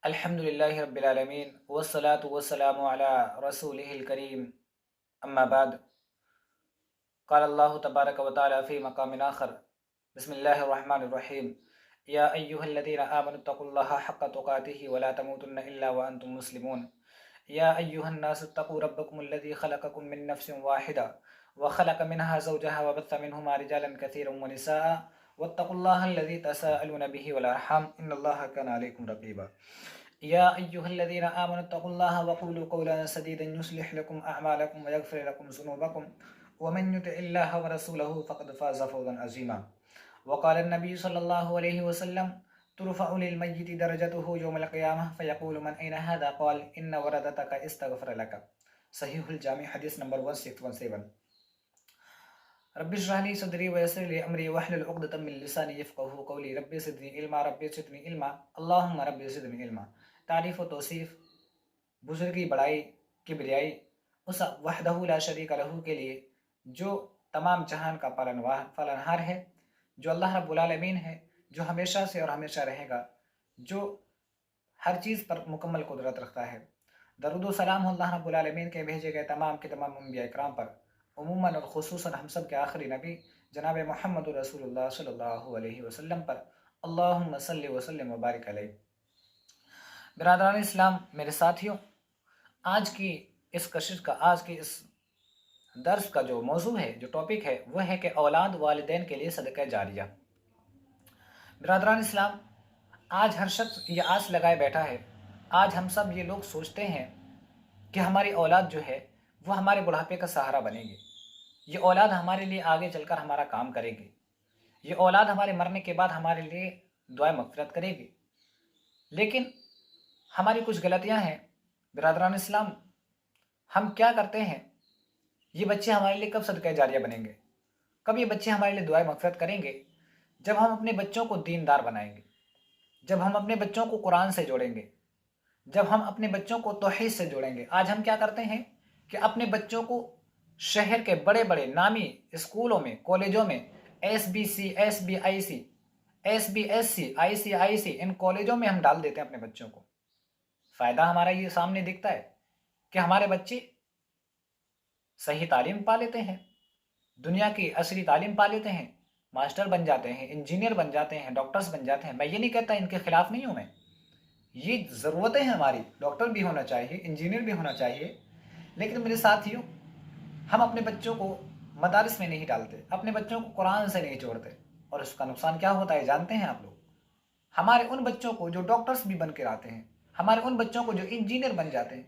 अल्हम्दुलिल्लाहि रब्बिल आलमीन वस्सलातु वस्सलामु अला रसूलिहिल करीम अम्मा बाद क़ाल अल्लाहु तबारक व तआला फ़ी मक़ामिन आख़र बिस्मिल्लाहिर रहमानिर रहीम या अय्युहल्लज़ीना आमनुत्तक़ुल्लाहा हक़्क़ तुक़ातिहि व ला तमूतुन्ना इल्ला व अंतुम मुस्लिमून या अय्युहन नासु इत्तक़ू रब्बकुमुल्लज़ी ख़लक़कुम मिन नफ़्सिन वाहिदा व ख़लक़ मिनहा ज़ौजहा व बस्स मिनहुमा रिजालन कसीरन व निसाअ वत्तक़ुल्लाहल्लज़ी तसाअलून बिही वल अर्हम इन्नल्लाहा काना अलैकुम रक़ीबा या अय्युहल्लज़ीना आमनुत्तक़ुल्लाहा वक़ूलू क़ौलन सदीदन युस्लिह लकुम अअमालकुम व यग़फ़िर लकुम ज़ुनूबकुम व मन युतिइल्लाह व रसूलहु फ़क़द फ़ाज़ फ़ौज़न अज़ीमा व क़ाल अन्नबी सल्लल्लाहु अलैहि वसल्लम तुरफ़अु लिल मय्यिति दरजतुहु यौमल क़ियामह फ़यक़ूलु मन अय्ना हाज़ा क़ाल इन्न वरदतक इस्तग़फ़र लक सहीहुल जामी हदीस नंबर 1617। रब्बि इश्रह ली सदरी व यस्सिर ली अमरी वहलुल उक़दतम मिन लिसानी यफ़क़हू क़ौली रब्बि ज़िदनी इल्मा अल्लाहुम्मा रब्बि ज़िदनी इल्मा। तारीफ़ व तौसीफ़, बुज़ुर्गी, बड़ाई, किबरियाई उस वहदहू ला शरीका लहू के लिए जो तमाम जहान का पालनहार है, जो अल्लाह रब्बुल आलमीन है, जो हमेशा से और हमेशा रहेगा, जो हर चीज़ पर मुकम्मल कुदरत रखता है। दरूद व सलाम अल्लाह रब्बुल आलमीन के भेजे गए तमाम के तमाम अंबिया इकराम पर, उमूमन और खुसूसन हम सब के आखिरी नबी जनाब मोहम्मद रसूलुल्लाह सल्लल्लाहु अलैहि वसल्लम पर अल्लाहुम्मा सल्लि व सल्लिम व बारिक अलैहि। बिरादरान इस्लाम, मेरे साथियों, आज की इस कशिश का, आज की इस दर्स का जो मौजू है, जो टॉपिक है, वह है कि औलाद वालिदैन के लिए सदका जारिया। बिरादरान इस्लाम, आज हर शख्स ये आस लगाए बैठा है, आज हम सब ये लोग सोचते हैं कि हमारी औलाद जो है वह हमारे बुढ़ापे का सहारा बनेगी, ये औलाद हमारे लिए आगे चलकर हमारा काम करेगी, ये औलाद हमारे मरने के बाद हमारे लिए दुआ मग़फ़िरत करेगी। लेकिन हमारी कुछ गलतियां हैं बिरादरान इस्लाम। हम क्या करते हैं, ये बच्चे हमारे लिए कब सदका जारिया बनेंगे, कब ये बच्चे हमारे लिए दुआ मग़फ़िरत करेंगे? जब हम अपने बच्चों को दीनदार बनाएंगे, जब हम अपने बच्चों को कुरान से जोड़ेंगे, जब हम अपने बच्चों को तौहीद से जोड़ेंगे। आज हम क्या करते हैं कि अपने बच्चों को शहर के बड़े बड़े नामी स्कूलों में, कॉलेजों में, SBC, SBIC, SBSC, ICIC, इन कॉलेजों में हम डाल देते हैं अपने बच्चों को। फ़ायदा हमारा ये सामने दिखता है कि हमारे बच्चे सही तालीम पा लेते हैं, दुनिया की असली तालीम पा लेते हैं, मास्टर बन जाते हैं, इंजीनियर बन जाते हैं, डॉक्टर्स बन जाते हैं। मैं ये नहीं कहता, इनके खिलाफ नहीं हूँ मैं, ये ज़रूरतें हैं हमारी, डॉक्टर भी होना चाहिए, इंजीनियर भी होना चाहिए। लेकिन मेरे साथियों, हम अपने बच्चों को मदारिस में नहीं डालते, अपने बच्चों को कुरान से नहीं जोड़ते, और उसका नुकसान क्या होता है जानते हैं आप लोग? हमारे उन बच्चों को जो डॉक्टर्स भी बन कर आते हैं, हमारे उन बच्चों को जो इंजीनियर बन जाते हैं,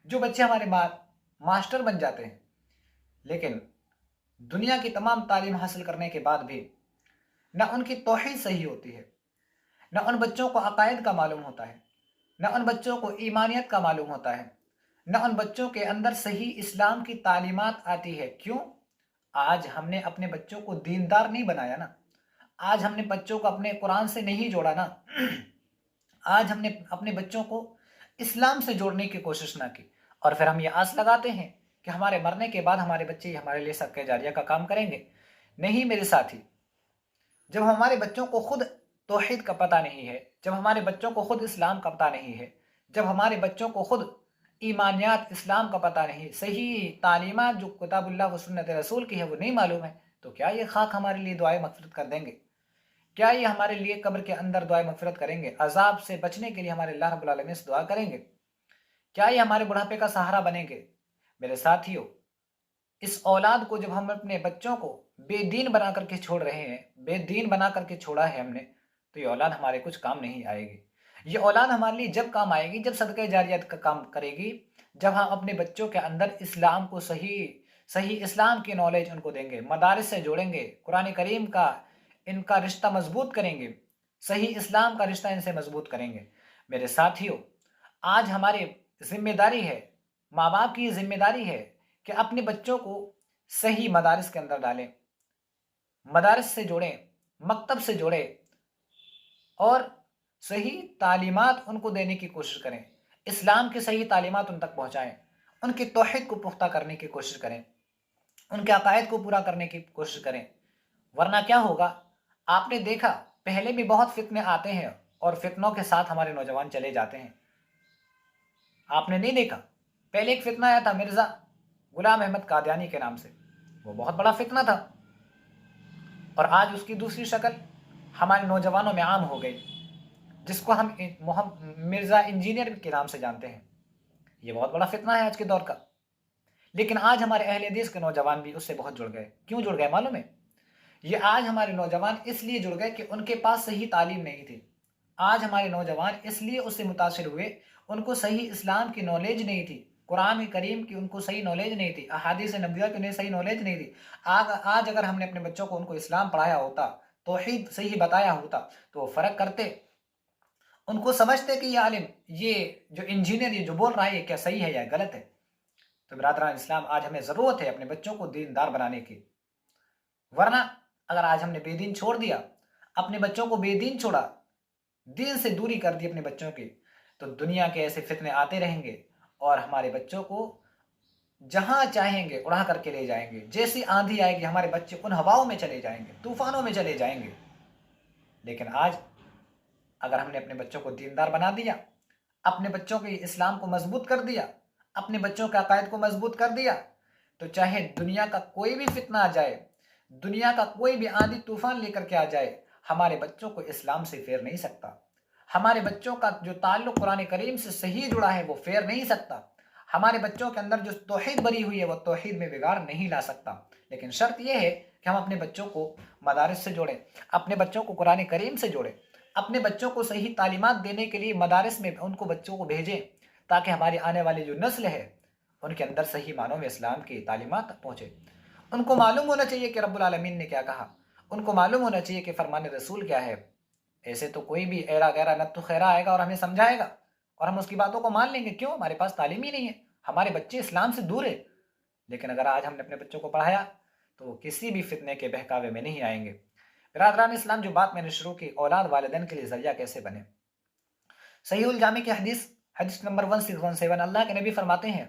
जो बच्चे हमारे मास्टर बन जाते हैं, लेकिन दुनिया की तमाम तालीम हासिल करने के बाद भी न उनकी तौहीद सही होती है, न उन बच्चों को अकायद का मालूम होता है, न उन बच्चों को ईमानियत का मालूम होता है, न उन बच्चों के अंदर सही इस्लाम की तालीमात आती है। क्यों? आज हमने अपने बच्चों को दीनदार नहीं बनाया ना, आज हमने बच्चों को अपने कुरान से नहीं जोड़ा ना, आज हमने अपने बच्चों को इस्लाम से जोड़ने की कोशिश ना की, और फिर हम ये आस लगाते हैं कि हमारे मरने के बाद हमारे बच्चे हमारे लिए सदका जारिया का काम करेंगे। नहीं मेरे साथी, जब हमारे बच्चों को खुद तौहीद का पता नहीं है, जब हमारे बच्चों को खुद इस्लाम का पता नहीं है, जब हमारे बच्चों को खुद ईमानियात इस्लाम का पता नहीं, सही तालीमात जो किताबुल्लाह व सुन्नत रसूल की है वो नहीं मालूम है, तो क्या ये खाक हमारे लिए दुआए मग़फ़िरत कर देंगे? क्या ये हमारे लिए कब्र के अंदर दुआए मग़फ़िरत करेंगे? अज़ाब से बचने के लिए हमारे अल्लाह रब्बुल आलमीन से दुआ करेंगे? क्या ये हमारे बुढ़ापे का सहारा बनेंगे? मेरे साथियों, इस औलाद को जब हम अपने बच्चों को बेदीन बना करके छोड़ रहे हैं, बेदीन बना करके छोड़ा है हमने, तो ये औलाद हमारे कुछ काम नहीं आएगी। ये औलाद हमारे लिए जब काम आएगी, जब सदका जारियत का काम करेगी, जब हम अपने बच्चों के अंदर इस्लाम को सही इस्लाम की नॉलेज उनको देंगे, मदारिस से जोड़ेंगे, कुरान करीम का इनका रिश्ता मजबूत करेंगे, सही इस्लाम का रिश्ता इनसे मजबूत करेंगे। मेरे साथियों, आज हमारी जिम्मेदारी है, माँ बाप की जिम्मेदारी है कि अपने बच्चों को सही मदारिस के अंदर डालें, मदारिस से जोड़ें, मकतब से जोड़ें, और सही तालीमात उनको देने की कोशिश करें, इस्लाम की सही तालीमात उन तक पहुँचाएँ, उनकी तौहीद को पुख्ता करने की कोशिश करें, उनके अकायद को पूरा करने की कोशिश करें। वरना क्या होगा, आपने देखा पहले भी बहुत फितने आते हैं, और फितनों के साथ हमारे नौजवान चले जाते हैं। आपने नहीं देखा, पहले एक फितना आया था मिर्ज़ा गुलाम अहमद कादियानी के नाम से, वो बहुत बड़ा फितना था, और आज उसकी दूसरी शक्ल हमारे नौजवानों में आम हो गई, जिसको हम मिर्ज़ा इंजीनियर के नाम से जानते हैं। ये बहुत बड़ा फितना है आज के दौर का। लेकिन आज हमारे अहले हदीस के नौजवान भी उससे बहुत जुड़ गए। क्यों जुड़ गए मालूम है? ये आज हमारे नौजवान इसलिए जुड़ गए कि उनके पास सही तालीम नहीं थी। आज हमारे नौजवान इसलिए उससे मुतासिर हुए, उनको सही इस्लाम की नॉलेज नहीं थी, कुरान करीम की उनको सही नॉलेज नहीं थी, अहादीस नबविया की उन्हें सही नॉलेज नहीं थी। आज अगर हमने अपने बच्चों को उनको इस्लाम पढ़ाया होता, तौहीद सही बताया होता, तो वो फ़र्क करते, उनको समझते कि ये आलिम, ये जो इंजीनियर ये जो बोल रहा है ये क्या सही है या गलत है। तो बिरादरान इस्लाम, आज हमें ज़रूरत है अपने बच्चों को दीनदार बनाने की। वरना अगर आज हमने बेदीन छोड़ दिया, अपने बच्चों को बेदीन छोड़ा, दीन से दूरी कर दी अपने बच्चों की, तो दुनिया के ऐसे फितने आते रहेंगे और हमारे बच्चों को जहां चाहेंगे उड़ा करके ले जाएंगे। जैसी आंधी आएगी हमारे बच्चे उन हवाओं में चले जाएंगे, तूफानों में चले जाएंगे। लेकिन आज अगर हमने अपने बच्चों को दीनदार बना दिया, अपने बच्चों के इस्लाम को मजबूत कर दिया, अपने बच्चों के अकायद को मजबूत कर दिया, तो चाहे दुनिया का कोई भी फितना आ जाए, दुनिया का कोई भी आंधी तूफान लेकर के आ जाए, हमारे बच्चों को इस्लाम से फेर नहीं सकता। हमारे बच्चों का जो ताल्लुक कुरान करीम से सही जुड़ा है वो फेर नहीं सकता। हमारे बच्चों के अंदर जो तौहीद भरी हुई है वो तौहीद में बिगाड़ नहीं ला सकता। लेकिन शर्त यह है कि हम अपने बच्चों को मदारिस से जोड़ें, अपने बच्चों को कुरान करीम से जोड़ें, अपने बच्चों को सही तालीमात देने के लिए मदारिस में उनको बच्चों को भेजें, ताकि हमारी आने वाली जो नस्ल है उनके अंदर सही मानों में इस्लाम की तालीमात पहुँचे। उनको मालूम होना चाहिए कि रब्बुल आलमीन ने क्या कहा, उनको मालूम होना चाहिए कि फरमान रसूल क्या है। ऐसे तो कोई भी ऐरा गैरा नत्थु खैरा आएगा और हमें समझाएगा और हम उसकी बातों को मान लेंगे। क्यों? हमारे पास तालीम ही नहीं है, हमारे बच्चे इस्लाम से दूर है। लेकिन अगर आज हमने अपने बच्चों को पढ़ाया तो वो किसी भी फितने के बहकावे में नहीं आएंगे। बिरादरान इस्लाम, जो बात मैंने शुरू की, औलाद वालिदैन के लिए जरिया कैसे बने। सहीहुल जामी की हदीस, हदीस नंबर 1617, अल्लाह के नबी फरमाते हैं,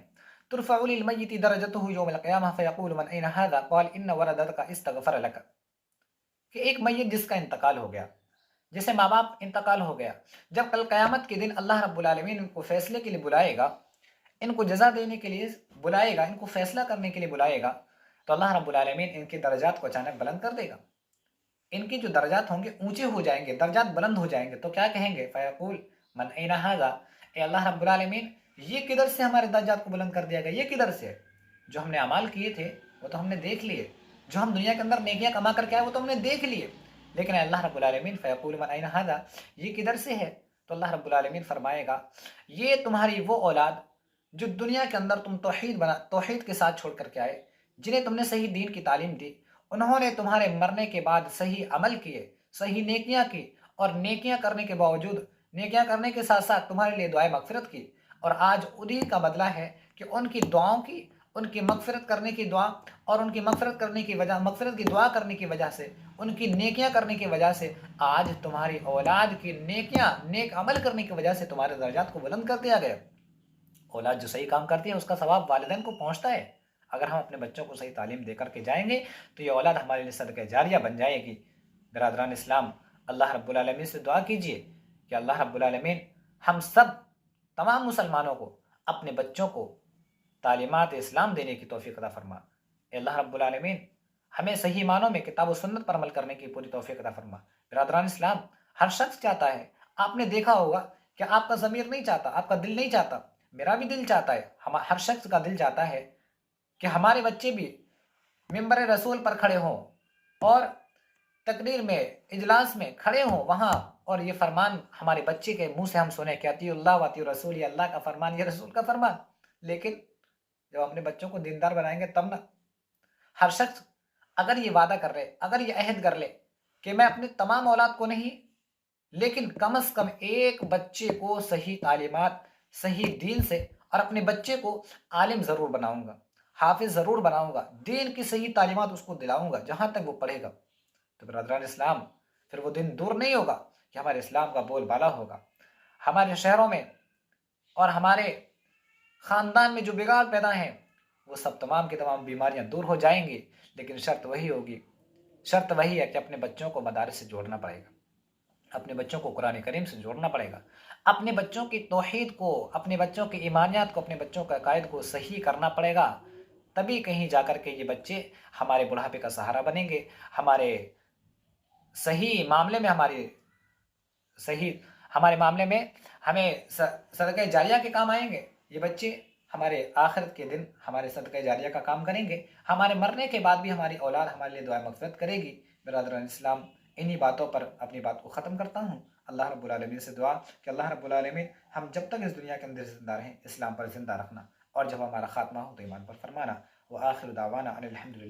तुरफ़अुल लिल मय्यिति दरजतुहु यौमल क़ियामह फ़यक़ूलु मन ऐन हाज़ा क़ाल इन्न वलदका इस्तग़फ़र लक। कि एक मैयत जिसका इंतकाल हो गया, जैसे माँ बाप इंतकाल हो गया, जब कल क़यामत के दिन अल्लाह रब्बुल आलमीन इनको फैसले के लिए बुलाएगा, इनको जज़ा देने के लिए बुलाएगा, इनको फैसला करने के लिए बुलाएगा, तो अल्लाह रब्बुल आलमीन इनके दर्जात को अचानक बुलंद कर देगा। इनके जो दर्जात होंगे ऊंचे हो जाएंगे, दर्जात बुलंद हो जाएंगे। तो क्या कहेंगे? फ़यक़ूल मन ऐन हाज़ा, ए अल्लाह रब्बुल आलमीन, ये किधर से हमारे दर्जात को बुलंद कर दिया गया? ये किधर से? जो हमने अमाल किए थे वो तो हमने देख लिए, जो हम दुनिया के अंदर नेकियां कमा करके आए वो तो हमने देख लिए। लेकिन अल्लाह रब्बुल आलमीन फ़यक़ूल मन ऐन हाज़ा, ये किधर से है? तो अल्लाह रब्बुल आलमीन फरमाएगा, ये तुम्हारी वो औलाद जो दुनिया के अंदर तुम तौहीद के साथ छोड़ करके आए, जिन्हें तुमने सही दीन की तालीम दी, उन्होंने तुम्हारे मरने के बाद सही अमल किए, सही नेकियां की, और नेकियां करने के बावजूद, नेकियां करने के साथ साथ तुम्हारे लिए दुआएं मगफिरत की। और आज उन्हीं का बदला है कि उनकी दुआओं की, उनकी मगफिरत करने की दुआ, और उनकी मगफिरत की दुआ करने की वजह से, उनकी नेकियां करने की वजह से आज तुम्हारी औलाद की नेकियां, नेक अमल करने की वजह से तुम्हारे दर्जात को बुलंद कर दिया गया। औलाद जो सही काम करती है उसका सवाब वालिदैन को पहुंचता है। अगर हम अपने बच्चों को सही तालीम दे करके जाएंगे तो ये औलाद हमारे लिए सदका जारिया बन जाएगी। बिरादरान इस्लाम, अल्लाह रब्बुल आलमीन से दुआ कीजिए कि अल्लाह रब्बुल आलमीन हम सब तमाम मुसलमानों को, अपने बच्चों को तालीमात इस्लाम देने की तौफीक अता फरमा। अल्लाह रब्बुल आलमीन हमें सही मानों में किताब व सुन्नत पर अमल करने की पूरी तौफीक अता फरमा। बिरादरान इस्लाम, हर शख्स चाहता है, आपने देखा होगा कि आपका ज़मीर नहीं चाहता, आपका दिल नहीं चाहता, मेरा भी दिल चाहता है, हम हर शख्स का दिल चाहता है कि हमारे बच्चे भी मिंबर रसूल पर खड़े हों और तकरीर में, इजलास में खड़े हों वहाँ, और ये फरमान हमारे बच्चे के मुंह से हम सुने कि अतीउल्लाह व अतीउर रसूल, ये अल्लाह का फरमान, ये रसूल का फरमान। लेकिन जब अपने बच्चों को दीनदार बनाएंगे तब ना। हर शख्स अगर ये वादा कर ले, अगर ये अहद कर ले कि मैं अपने तमाम औलाद को नहीं, लेकिन कम से कम एक बच्चे को सही तालीमात, सही दीन से, और अपने बच्चे को आलिम ज़रूर बनाऊंगा, हाफिज ज़रूर बनाऊंगा, दीन की सही तालीमात उसको दिलाऊंगा जहाँ तक वो पढ़ेगा। तो बिरादरान इस्लाम, फिर वो दिन दूर नहीं होगा कि हमारे इस्लाम का बोलबाला होगा। हमारे शहरों में और हमारे ख़ानदान में जो बिगाड़ पैदा हैं वो सब तमाम की तमाम बीमारियां दूर हो जाएंगी। लेकिन शर्त वही होगी, शर्त वही है कि अपने बच्चों को मदारिस से जोड़ना पड़ेगा। अपने बच्चों को कुरान करीम से जोड़ना पड़ेगा। अपने बच्चों की तौहीद को, अपने बच्चों की ईमानियात को, अपने बच्चों के अकायद को सही करना पड़ेगा। तभी कहीं जाकर के ये बच्चे हमारे बुढ़ापे का सहारा बनेंगे, हमारे सही मामले में सही हमारे मामले में हमें सदका जारिया के काम आएंगे। ये बच्चे हमारे आखिरत के दिन हमारे सदका जारिया का काम करेंगे। हमारे मरने के बाद भी हमारी औलाद हमारे लिए दुआ मग़फ़िरत करेगी। बिरादरान इस्लाम, इन्हीं बातों पर अपनी बात को ख़त्म करता हूँ। अल्लाह रब्बुल आलमीन से दुआ कि अल्लाह रब्बुल आलमीन हम जब तक इस दुनिया के अंदर ज़िंदा रहें इस्लाम पर ज़िंदा रखना, और जब हमारा ख़ात्मा हो तो ईमान पर फरमाना। व आखिर दावाना अनिल हम्दुलिल्लाह।